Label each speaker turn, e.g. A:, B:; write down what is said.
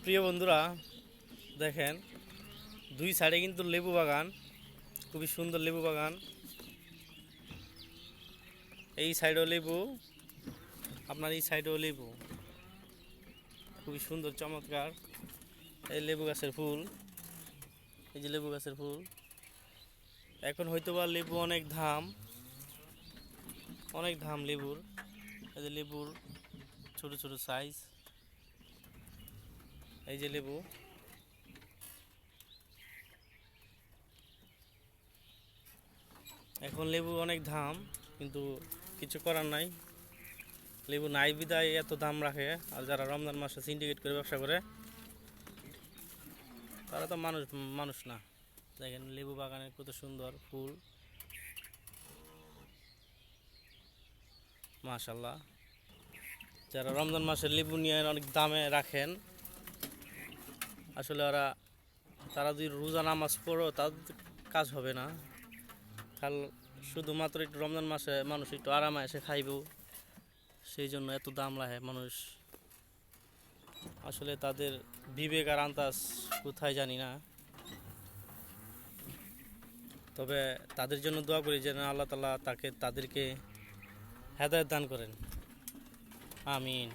A: প্রিয় বন্ধুরা, দেখেন দুই সাইডে কিন্তু লেবু বাগান, খুবই সুন্দর লেবু বাগান। এই সাইডেও লেবু, আপনার এই সাইডেও লেবু, খুবই সুন্দর চমৎকার। এই লেবু গাছের ফুল, এই যে লেবু গাছের ফুল। এখন হয়তোবা লেবু অনেক দাম লেবুর। এই যে লেবুর ছোট ছোট সাইজ, এই যে লেবু। এখন লেবু অনেক দাম, কিন্তু কিছু করার নাই। লেবু নাই বিদায় এত দাম রাখে। আর যারা রমজান মাসে সিন্ডিকেট করে ব্যবসা করে তারা তো মানুষ মানুষ না। দেখেন লেবু বাগানের কত সুন্দর ফুল, মাশাল্লাহ। যারা রমজান মাসে লেবু নিয়ে অনেক দামে রাখেন, আসলে তারা যদি রোজা নামাজ পড়ো তাদের কাজ হবে না। কাল শুধুমাত্র একটু রমজান মাসে মানুষ একটু আরামে এসে খাইব, সেই জন্য এত দাম রাখে মানুষ। আসলে তাদের বিবেক আর আন্দাজ কোথায় জানি না। তবে তাদের জন্য দোয়া করি যেন আল্লাহ তাআলা তাদেরকে হেদায়েত দান করেন। আমিন।